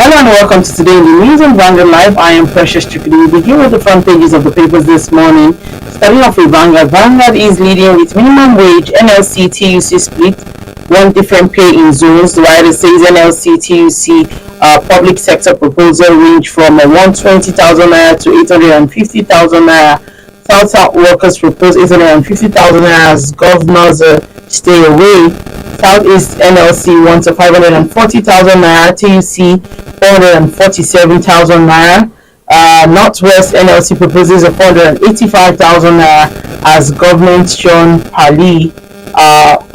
Hello and welcome to Today in the News on Vanguard Live. I am Precious Chukudi. We begin with the front pages of the papers this morning. Starting off with Vanguard. Vanguard is leading with minimum wage, NLC, TUC split, one different pay in zones. The writer says NLC, TUC public sector proposal range from 120,000 naira to 850,000 naira. South workers propose 850,000 naira as governors stay away. Southeast NLC wants a 540,000 naira, TUC 447,000 naira. Northwest NLC proposes a 485,000 naira as government Sean Pali.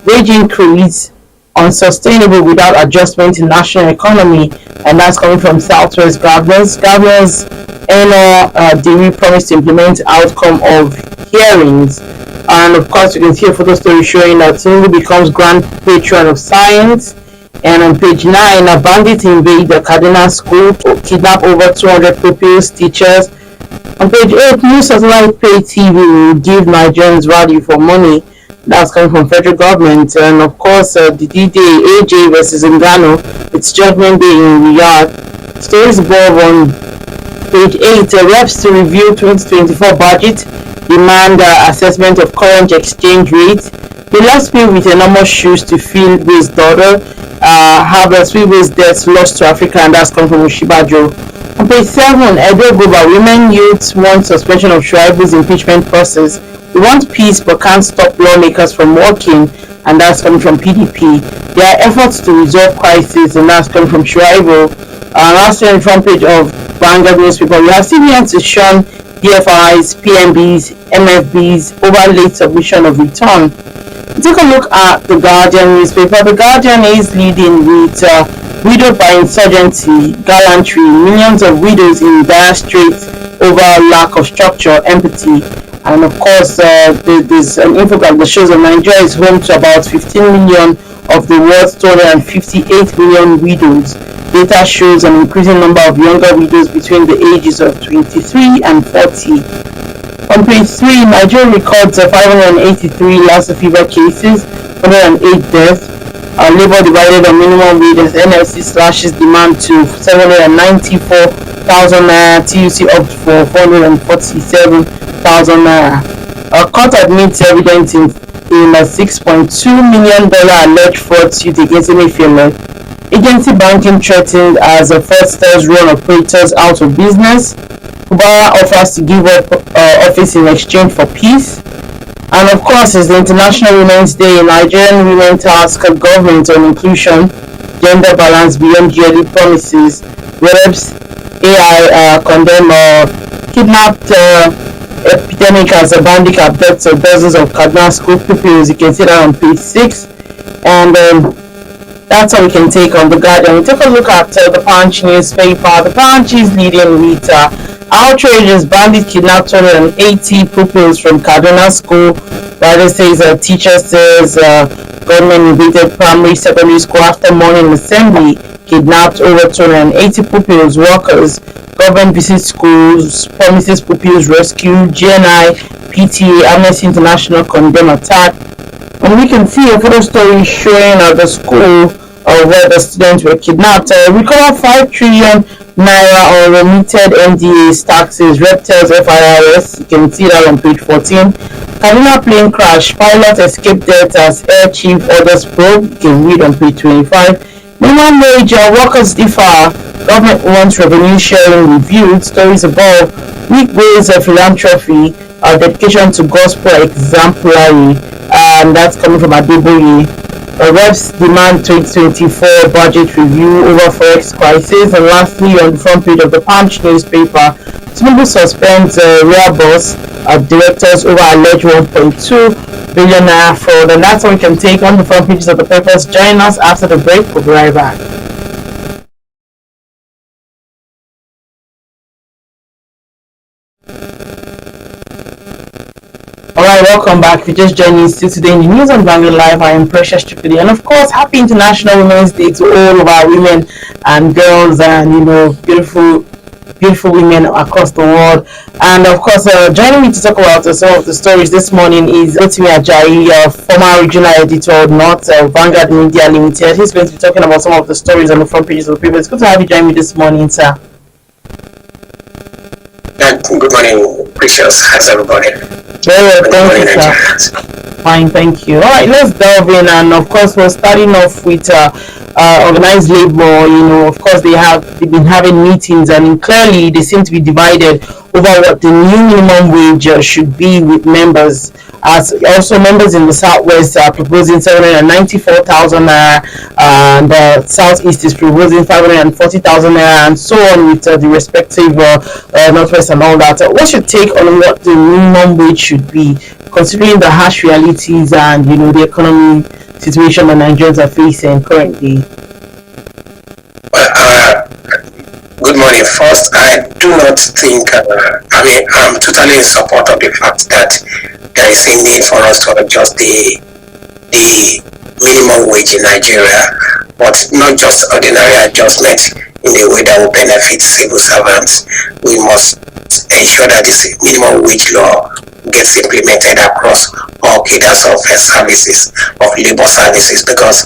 Wage increase unsustainable without adjustment in national economy, and that's coming from Southwest governors. Governors Dewey promised to implement outcome of hearings. And of course, you can see a photo story showing that Tinubu becomes grand patron of science. And on page 9, a bandit invade the Kaduna school to kidnap over 200 pupils, teachers. On page 8, new satellite pay TV will give Nigerians value for money. That's coming from federal government. And of course, the D-Day, AJ versus Ngannou, it's judgment day in Riyadh. Stories above on page 8, reps to review 2024 budget, demand assessment of current exchange rate. The last pay with enormous shoes to fill WIGWE'S daughter. Harvest WIGWE'S deaths lost to Africa, and that's come from Oshibajo. On page 7, Edo Global, women youths want suspension of Shuaibu's impeachment process. We want peace but can't stop lawmakers from working, and that's coming from PDP. There are efforts to resolve crisis, and that's coming from Shuaibu. Lastly, on the front page of Vanguard newspaper, we have CBN to shun DFIs, PMBs, MFBs over late submission of return. Take a look at the Guardian newspaper. The Guardian is leading with widowed by insurgency, gallantry, millions of widows in dire straits over lack of structure, empathy. And of course, there's an infographic that shows that Nigeria is home to about 15 million of the world's 258 million widows. Data shows an increasing number of younger widows between the ages of 23 and 40. On page 3, Nigeria records 583 Lassa fever cases, 108 deaths. Labour divided on minimum wage as NLC slashes demand to 794,000 naira, TUC up for 447,000 naira. Court admits evidence in a $6.2 million alleged fraud suit against Emefiele. Agency banking threatened as a fraudsters run operators out of business. Kubara offers to give up office in exchange for peace. And of course, it's the International Women's Day. Nigerian women task government on inclusion, gender balance beyond yearly promises. Reps AI condemn kidnapped epidemic as a bandit abducts of dozens of Kaduna school pupils. You can see that on page 6. And that's all we can take on the Guardian. We take a look at the Punch newspaper. The Punch is leading with outrageous bandit kidnapped 280 pupils from Kaduna school. Writer says teacher says government invaded primary secondary school after morning assembly, kidnapped over 280 pupils. Workers, government visits schools, promises pupils rescue. GNI, PTA, Amnesty International condemn attack. And we can see a photo story showing the school where the students were kidnapped. Recover 5 trillion naira on remitted NDA's taxes, reptiles FIRS. You can see that on page 14. Kaduna plane crash, pilot escaped death as air chief orders probe. You can read on page 25. Minimum wage workers differ. Government wants revenue sharing reviewed. Stories above. WIGWE'S philanthropy, dedication to gospel exemplary. And that's coming from Adeboye. Reps demand 2024 budget review over forex crisis. And lastly, on the front page of the Punch newspaper, Tinubu suspends rear boss directors over alleged 1.2 billion naira fraud. And that's all we can take on the front pages of the papers. Join us after the break. We'll be right back. Alright, welcome back. If you just joined me still today in the News on Vanguard Live, I am Precious Chukudi. And of course, happy International Women's Day to all of our women and girls and, beautiful beautiful women across the world. And of course, joining me to talk about some of the stories this morning is Otimi Ajayi, former regional editor of North Vanguard Media Limited. He's going to be talking about some of the stories on the front pages of the paper. It's good to have you join me this morning, sir. Good morning, Precious. How's everybody? Very well, thank you, sir. Fine, thank you. All right, let's delve in, and of course, we're starting off with organized labor. Of course, they've been having meetings, and clearly they seem to be divided over what the new minimum wage should be, with members. As also members in the Southwest are proposing 794,000 naira, and the Southeast is proposing 540,000 naira, and so on with the respective Northwest and all that. What's your take on what the minimum wage should be, considering the harsh realities and the economy situation that Nigerians are facing currently? Well, good morning. First, I do not think, I'm totally in support of the fact that there is a need for us to adjust the minimum wage in Nigeria, but not just ordinary adjustment in a way that will benefit civil servants. We must ensure that this minimum wage law gets implemented across all cadres of services, of labor services, because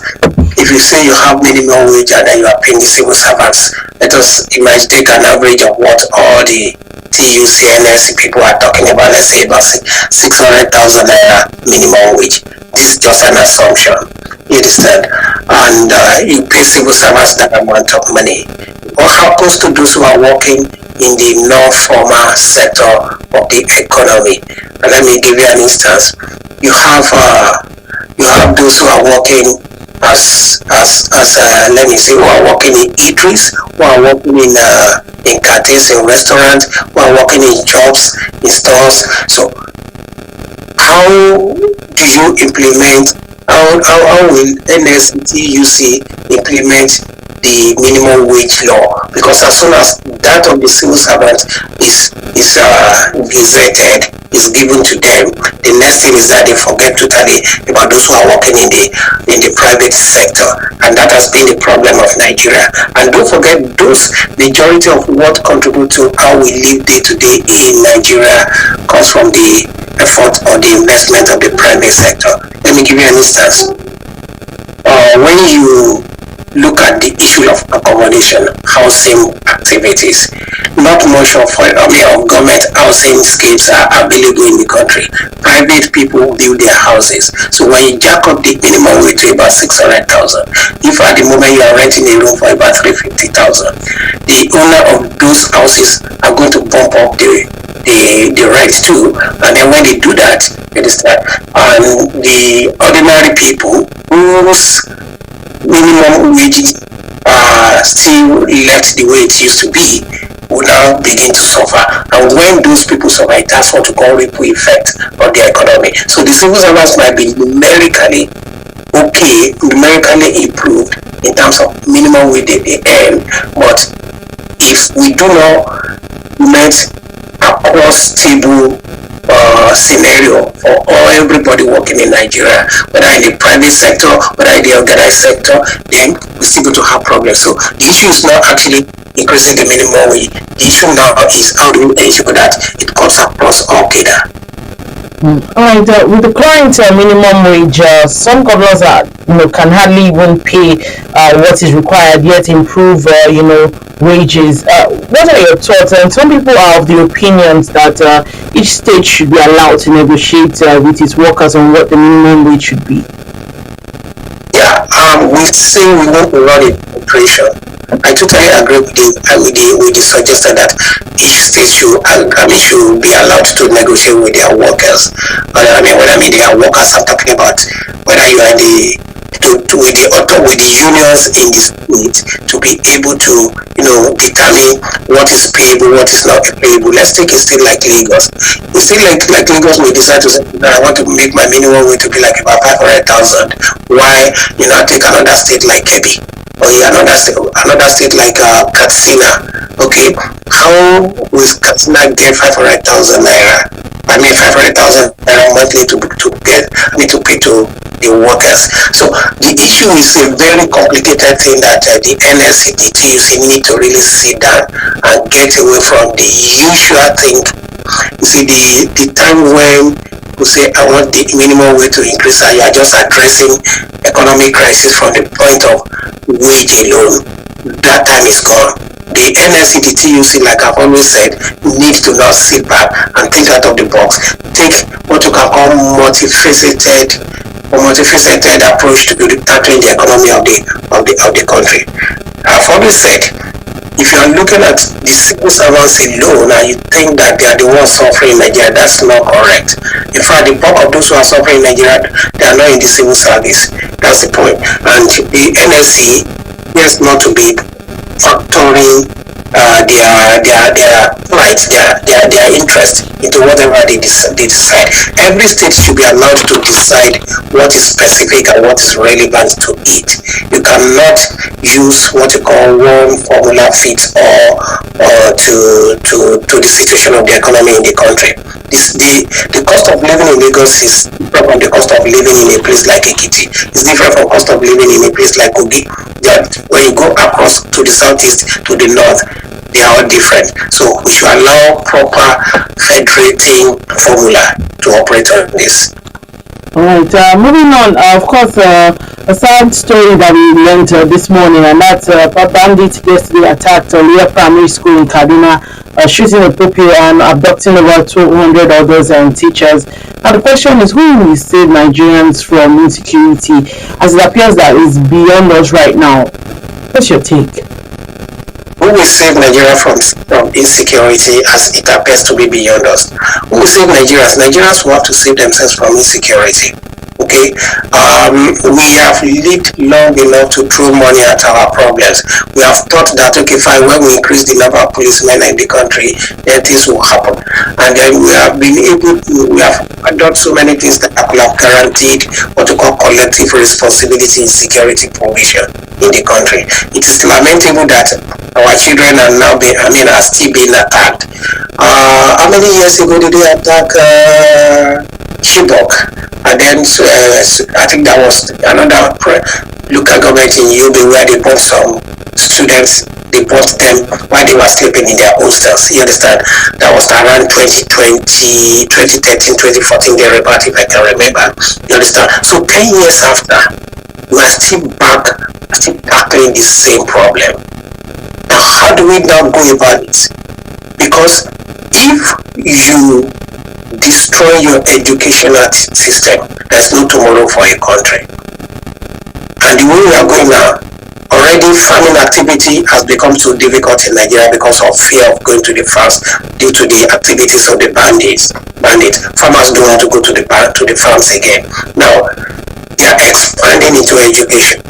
if you say you have minimum wage and then you are paying the civil servants, let us take an average of what all the TUC, NLC people are talking about. Let's say about 600,000 naira minimum wage. This is just an assumption, you understand? And you pay civil servants that amount of money. What happens to those who are working in the non-formal sector of the economy? And let me give you an instance. You have those who are working as let me say, who are working in eateries, who are working in cafes, in restaurants, who are working in jobs, in stores. So how do you implement, how will NLC, TUC implement the minimum wage law? Because as soon as that of the civil servant is gazetted, is given to them, the next thing is that they forget totally about those who are working in the private sector, and that has been the problem of Nigeria. And don't forget, those majority of what contribute to how we live day to day in Nigeria comes from the effort or the investment of the private sector. Let me give you an instance. When you look at the issue of accommodation, housing activities, not much of government housing schemes are available in the country. Private people build their houses. So when you jack up the minimum wage to about 600,000, if at the moment you are renting a room for about 350,000, the owner of those houses are going to bump up the rent too. And then when they do that, and the ordinary people whose minimum wage still left the way it used to be will now begin to suffer. And when those people suffer, that's what we call ripple effect on the economy. So the civil servants might be numerically okay, numerically improved in terms of minimum wage they earn, but if we do not make a cross-table scenario for everybody working in Nigeria, whether in the private sector, whether in the organized sector, then we're still going to have problems. So the issue is not actually increasing the minimum wage. The issue now is how do we ensure that it cuts across all cadre. Alright, with the current minimum wage, some governors can hardly even pay what is required, yet improve wages. What are your thoughts? And some people are of the opinions that each state should be allowed to negotiate with its workers on what the minimum wage should be. Yeah, we say we want to run a operation. I totally agree with the suggestion that each state should be allowed to negotiate with their workers. When I mean their workers, I'm talking about whether you are with the unions in the state to be able to determine what is payable, what is not payable. Let's take a state like Lagos. A state like Lagos may decide to say that I want to make my minimum wage to be like about 500,000. Why take another state like Kebbi, or another state like Katsina? Okay, how will Katsina get 500,000 naira? 500,000 naira monthly to pay to the workers. So the issue is a very complicated thing that the NLC, the TUC need to really sit down and get away from the usual thing. You see, the time when you say, I want the minimum wage to increase, and you are just addressing economic crisis from the point of wage alone, that time is gone. The NLC, the TUC, like I've always said, needs to now sit back and think out of the box. Take what you can call multifaceted approach to tackling the economy of the country. I've always said, if you are looking at the civil servants alone and you think that they are the ones suffering in Nigeria, that's not correct. In fact, the bulk of those who are suffering in Nigeria, they are not in the civil service. That's the point. And the NLC is not to be factoring their rights, their interest into whatever they decide. Every state should be allowed to decide what is specific and what is relevant to it. You cannot use what you call one formula fits all to the situation of the economy in the country. The cost of living in Lagos is different from the cost of living in a place like Ekiti. It's different from cost of living in a place like Kogi. When you go across to the southeast, to the north, they are all different. So we should allow proper federating formula to operate on this. Alright, moving on, of course, a sad story that we learned this morning, and that's Bandits yesterday attacked Leah Primary School in Kaduna, shooting a pupil and abducting over 200 others and teachers. And the question is, who will save Nigerians from insecurity, as it appears that it's beyond us right now? What's your take? Who will save Nigeria from insecurity, as it appears to be beyond us? Who will save Nigerians? Nigerians will have to save themselves from insecurity. Okay, we have lived long enough to throw money at our problems. We have thought that, okay, fine, when we increase the number of policemen in the country, then things will happen. And then we have done so many things that could have guaranteed what we call collective responsibility in security provision in the country. It is lamentable that our children are now are still being attacked. How many years ago did they attack Chibok? And then I think that was another local government in Yobe where they brought some students, they brought them while they were sleeping in their hostels. You understand? That was around 2020, 2013, 2014, thereabout, if I can remember. You understand? So 10 years after, we are still tackling the same problem. Now, how do we now go about it? Because if you destroy your educational system, there's no tomorrow for a country. And the way we are going now, already farming activity has become so difficult in Nigeria because of fear of going to the farms due to the activities of the bandits. Farmers don't want to go to the farms again. Now, they are expanding into education.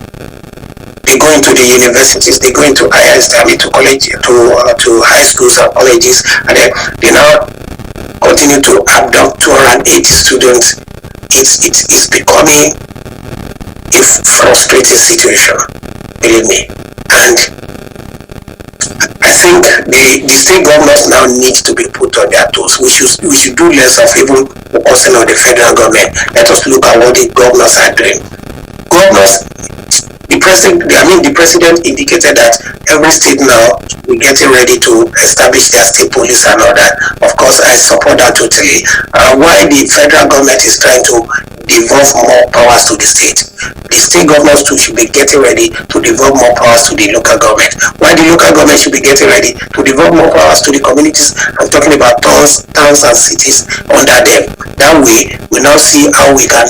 They go into the universities, they go into to college, to high schools and colleges, and then they now continue to abduct 280 students. It's becoming a frustrating situation, believe me. And I think the state governments now need to be put on their toes. We should do less of even focusing on the federal government. Let us look at what the governors are doing. The president indicated that every state now is getting ready to establish their state police and all that. Of course, I support that totally. While the federal government is trying to devolve more powers to the state governors too should be getting ready to devolve more powers to the local government. While the local government should be getting ready to devolve more powers to the communities. I'm talking about towns and cities under them. That way, we now see how we can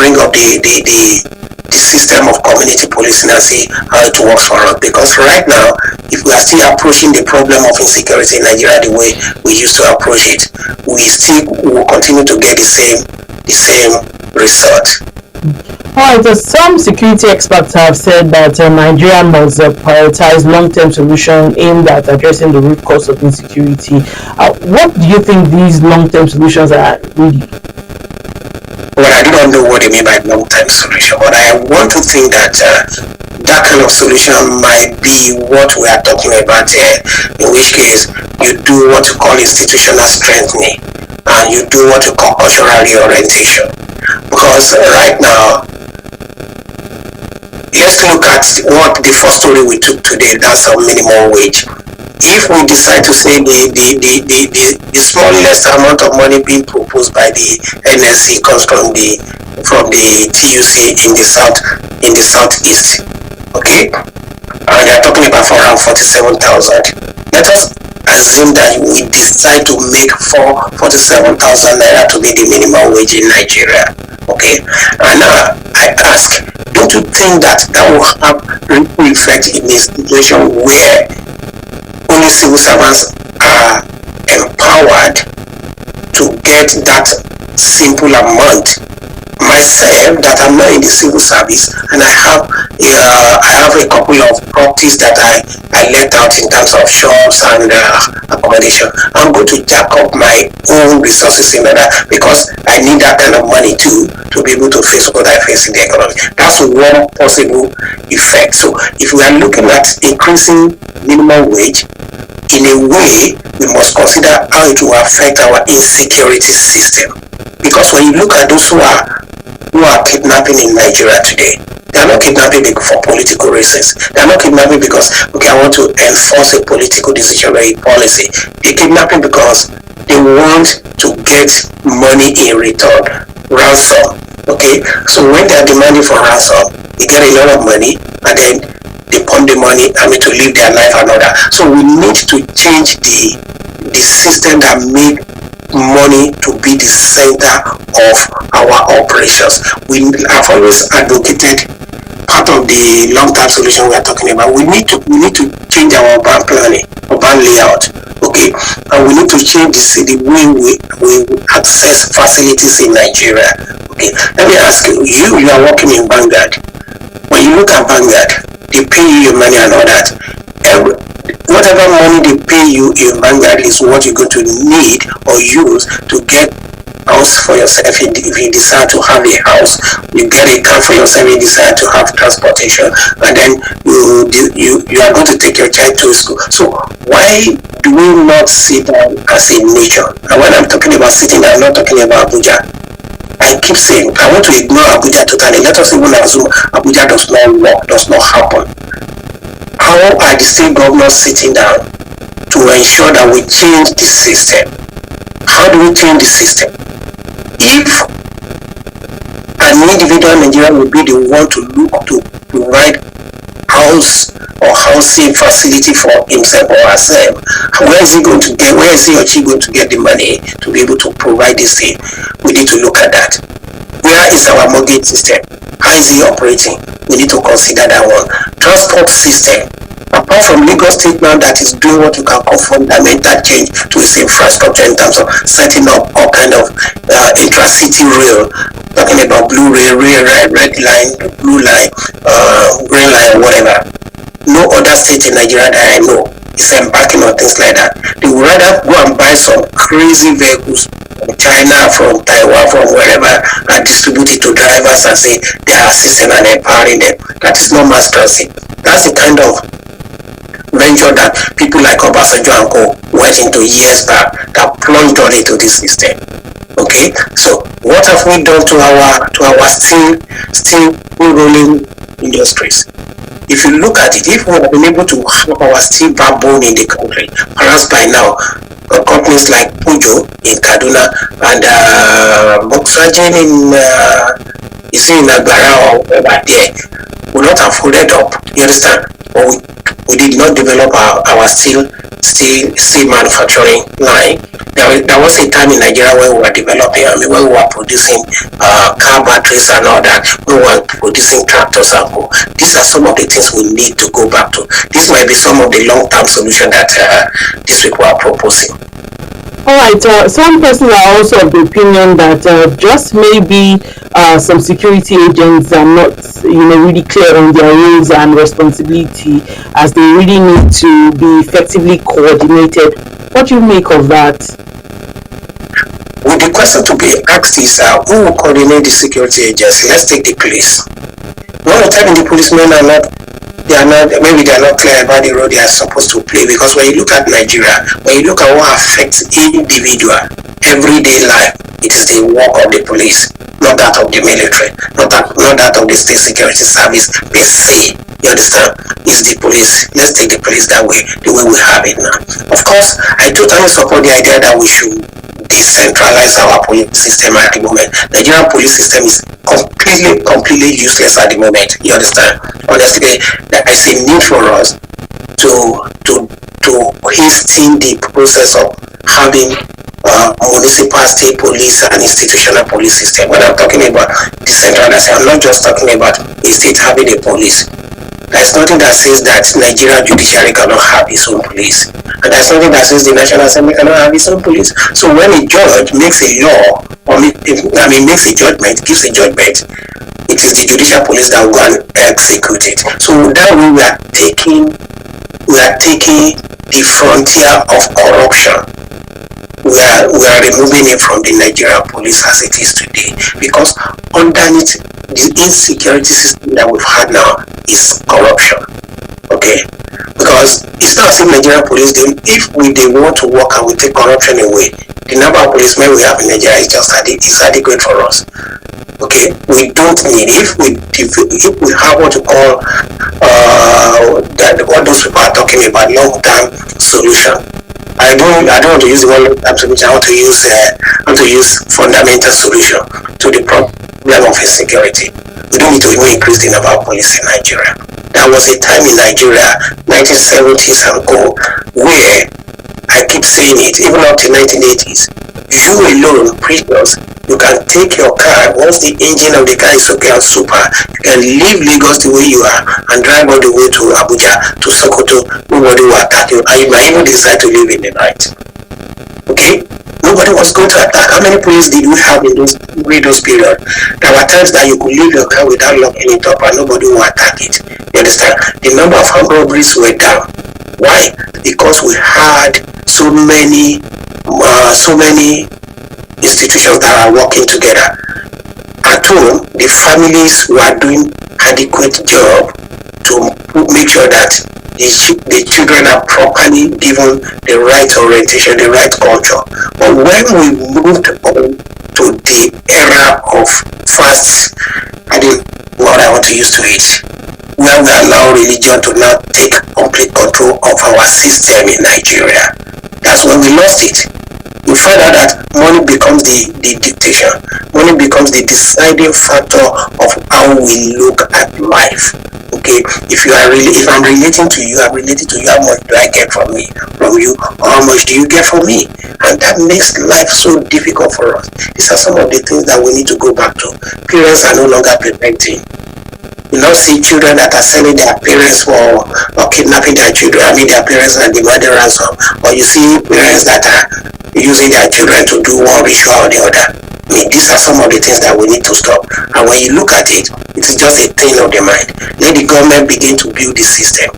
bring up the system of community policing and see how it works for us. Because right now, if we are still approaching the problem of insecurity in Nigeria the way we used to approach it, we will continue to get the same result. Alright, so some security experts have said that Nigeria must prioritize long-term solutions aimed at addressing the root cause of insecurity. What do you think these long-term solutions are really? Well, I don't know what they mean by long-term solution, but I want to think that that kind of solution might be what we are talking about here, in which case you do what you call institutional strengthening and you do what you call cultural reorientation. Because right now, let's look at what the first story we took today, that's on minimum wage. If we decide to say the smallest amount of money being proposed by the NLC comes from the TUC in the southeast, okay, and they are talking about 447,000. Let us assume that we decide to make 447,000 naira to be the minimum wage in Nigeria, okay, and I ask, don't you think that will have ripple effect in a situation where only civil servants are empowered to get that simple amount? Myself, that I'm not in the civil service, and I have a couple of properties that I let out in terms of shops and accommodation. I'm going to jack up my own resources in order, because I need that kind of money too to be able to face what I face in the economy. That's one possible effect. So if we are looking at increasing minimum wage, in a way, we must consider how it will affect our insecurity system. Because when you look at those who are kidnapping in Nigeria today, they are not kidnapping for political reasons. They are not kidnapping because, okay, I want to enforce a political decision or a policy. They are kidnapping because they want to get money in return, ransom. Okay, so when they are demanding for ransom, they get a lot of money, and then they pump the money, to live their life and all that. So we need to change the system that make money to be the center of our operations. I've always advocated, part of the long-term solution we are talking about, we need to change our urban planning, urban layout, okay, and we need to change the way we access facilities in Nigeria. Okay, let me ask you, you are working in Vanguard. When you look at Vanguard, they pay you your money and all that. Whatever money they pay you in Vanguard is what you're going to need or use to get house for yourself. If you decide to have a house, you get a car for yourself. You decide to have transportation, and then you are going to take your child to school. So why do we not sit down as a nation? And when I'm talking about sitting down, I'm not talking about Abuja. I keep saying I want to ignore Abuja totally. Let us even assume Abuja does not work, does not happen. How are the state governors sitting down to ensure that we change the system? How do we change the system? If an individual Nigerian will be the one to look to provide house or housing facility for himself or herself, where is he or she going to get the money to be able to provide this thing? We need to look at that. Where is our mortgage system? How is it operating? We need to consider that one. Transport system. Apart from Lagos State now that is doing what you can call fundamental change to its infrastructure in terms of setting up all kind of intra-city rail, talking about blue rail, red line, blue line, green line, whatever. No other state in Nigeria that I know is embarking on things like that. They would rather go and buy some crazy vehicles from China, from Taiwan, from wherever, and distribute it to drivers and say they are assisting and empowering them. That is not mass transit. That's the kind of venture that people like Obasanjo and Co went into years back, that plunged all into this system. Okay, so what have we done to our steel rolling industries? If you look at it, if we have been able to have our steel backbone in the country, perhaps by now, companies like Pujo in Kaduna and Volkswagen in Agbara or over there would not have folded up. You understand? But we did not develop our steel manufacturing line. There was a time in Nigeria where we were developing, where we were producing car batteries and all that, we were producing tractors and co. These are some of the things we need to go back to. This might be some of the long-term solutions that this week we are proposing. Alright, some persons are also of the opinion that just maybe some security agents are not, really clear on their roles and responsibility, as they really need to be effectively coordinated. What do you make of that? Well, the question to be asked is who will coordinate the security agency? Let's take the police. One of the time the policemen are not clear about the role they are supposed to play, because when you look at Nigeria, when you look at what affects individual everyday life, it is the work of the police, not that of the military, not that of the state security service per se. You understand? It's the police. Let's take the police that way, the way we have it now. Of course, I totally support the idea that we should decentralize our police system at the moment. Nigerian police system is completely useless at the moment. You understand? Honestly, there is a need for us to hasten the process of having municipal, state police and institutional police system. When I'm talking about decentralization, I'm not just talking about a state having a police. There's nothing that says that Nigeria judiciary cannot have its own police. And there's nothing that says the National Assembly cannot have its own police. So when a judge makes a law, or makes a judgment, gives a judgment, it is the judicial police that will go and execute it. So that way we are taking the frontier of corruption. We are removing it from the Nigerian police as it is today, because underneath the insecurity system that we've had now is corruption. Okay, because it's not as if Nigerian police, if they want to work and we take corruption away, the number of policemen we have in Nigeria is adequate for us. Okay, we don't need, if we have what you call what those people are talking about, long-term solution. I don't want to use the word long-term solution. I want to use fundamental solution to the problem of insecurity. We don't need to even increase the number of police in Nigeria. There was a time in Nigeria, 1970s and go, where I keep saying it, even up to 1980s, you alone, prisoners, you can take your car, once the engine of the car is okay and super, you can leave Lagos the way you are and drive all the way to Abuja, to Sokoto, nobody will attack you, and you might even decide to leave in the night. Okay? Nobody was going to attack. How many police did we have in those periods? There were times that you could leave your car without locking it up and nobody will attack it. You understand? The number of armed robberies were down. Why? Because we had so many institutions that are working together. At home, the families were doing adequate job to make sure that the children are properly given the right orientation, the right culture. But when we moved on to the era of fast, I don't know what I want to use to it, where we allow religion to now take complete control of our system in Nigeria, that's when we lost it. We find out that money becomes the dictation. Money becomes the deciding factor of how we look at life. Okay, if I'm relating to you, I'm relating to you. How much do I get from you? Or how much do you get from me? And that makes life so difficult for us. These are some of the things that we need to go back to. Parents are no longer protecting. You now see children that are selling their parents or kidnapping their children. Their parents are demanding ransom. Or you see parents that are using their children to do one ritual or the other. These are some of the things that we need to stop. And when you look at it, it is just a thing of the mind. Let the government begin to build the system.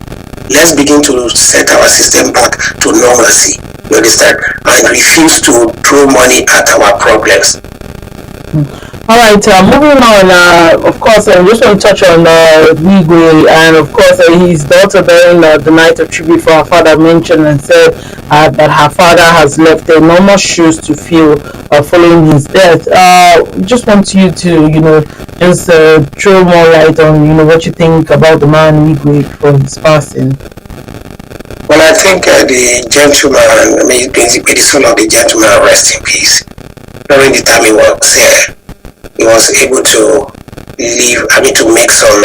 Let's begin to set our system back to normalcy. You understand? And refuse to throw money at our problems. All right, moving on, of course, I just want to touch on WIGWE, and of course his daughter during the night of tribute for her father mentioned and said that her father has left enormous shoes to fill following his death. Just want you to, just throw more light on, what you think about the man WIGWE for his passing. Well, I think the gentleman, may the soul of the gentleman rest in peace. During the time he was here, he was able to live, to make some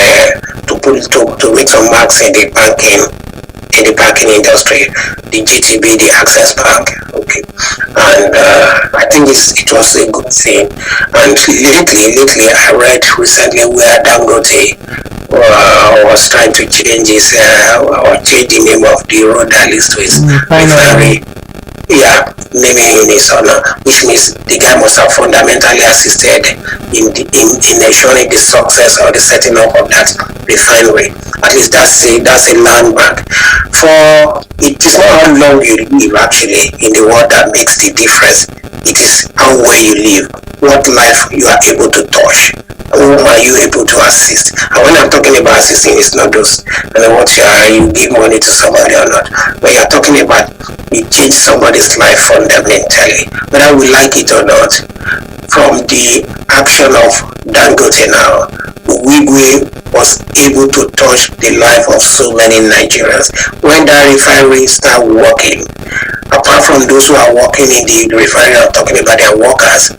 make some marks in the banking industry, the GTB, the Access Bank. Okay, and I think it was a good thing. And lately, I read recently where Dangote was trying to change the name of the road that leads to his refinery. Yeah, naming in his honor, which means the guy must have fundamentally assisted in ensuring the success or the setting up of that refinery. At least that's a landmark. For it is not how long you live actually in the world that makes the difference. It is how well you live, what life you are able to touch, who are you able to assist. And when I'm talking about assisting, it's not just what you give money to somebody or not, but you're talking about you change somebody's life fundamentally, whether we like it or not. From the action of Dangote now, Wigwe was able to touch the life of so many Nigerians. When that refinery started working, apart from those who are working in the refinery, I'm talking about their workers,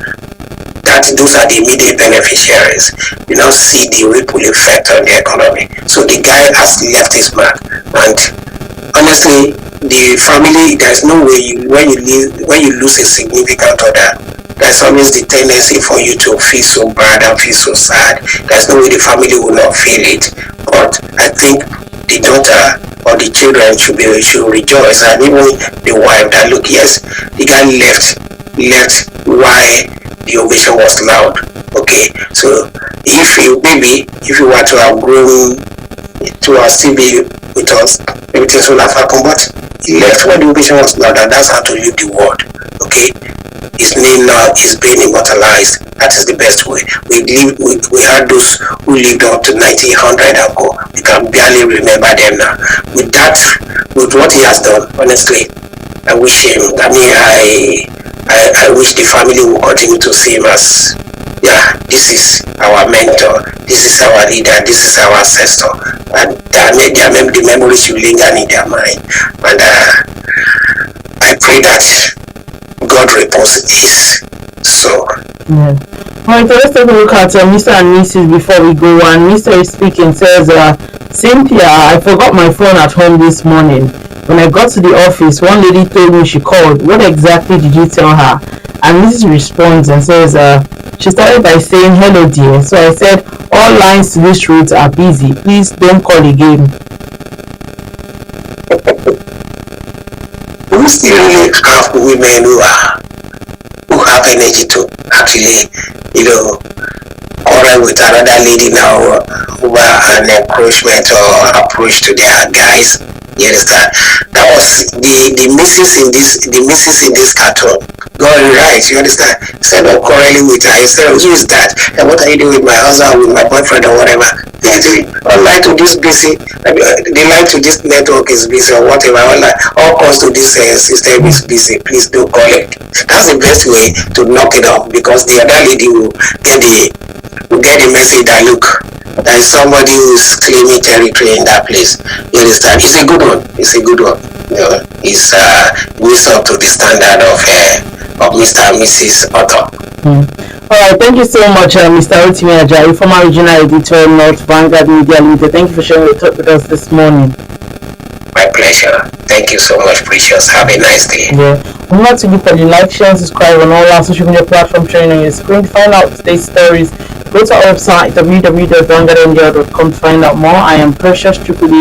that those are the immediate beneficiaries. You now see the ripple effect on the economy. So the guy has left his mark. And honestly, the family, there's no way when you lose a significant other, there's always the tendency for you to feel so bad and feel so sad. There's no way the family will not feel it. But I think the daughter or the children should rejoice, and even the wife, that look, yes, the guy left why the ovation was loud. Okay, so if you were to have grown to still be with us, everything would have happened. But he left when the ovation was loud, and that's how to leave the world. Okay, his name now is being immortalized. That is the best way. We had those who lived up to 1900 ago. We can barely remember them now. With what he has done, honestly, I wish him. I wish the family will continue to see him as, yeah, this is our mentor, this is our leader, this is our ancestor, and the memories will linger in their mind. And I pray that God repose his soul. Yeah. Alright, so let's take a look at Mr. and Mrs. before we go on. Mr. is speaking, says, Cynthia, I forgot my phone at home this morning. When I got to the office, one lady told me she called. What exactly did you tell her? And Mrs. responds and says, she started by saying, hello dear. So I said, all lines to this route are busy. Please don't call again. We still really have women who have energy to actually, quarrel with another lady now over an encroachment or approach to their guys. You understand? That was the missus in this cartoon. Got it right, you understand? Instead of quarreling with her, instead of, who is that? And what are you doing with my husband, with my boyfriend or whatever? They lie to this busy, they lie to this network is busy or whatever. All calls to this system is busy. Please don't call it. That's the best way to knock it off, because the other lady will get the message that, look, there is somebody who's claiming territory in that place. You understand? It's a good one. It's lives up to the standard of Mr. and Mrs. Author. Alright, thank you so much, Mr. Rotimi Ajayi, former regional editor, North Vanguard Media Limited. Thank you for sharing your talk with us this morning. My pleasure. Thank you so much, Precious. Have a nice day. Yeah. Remember to give a like, share, and subscribe on all our social media platforms showing on your screen. To find out today's stories, go to our website www.vanguardindia.com to find out more. I am Precious Chukudi.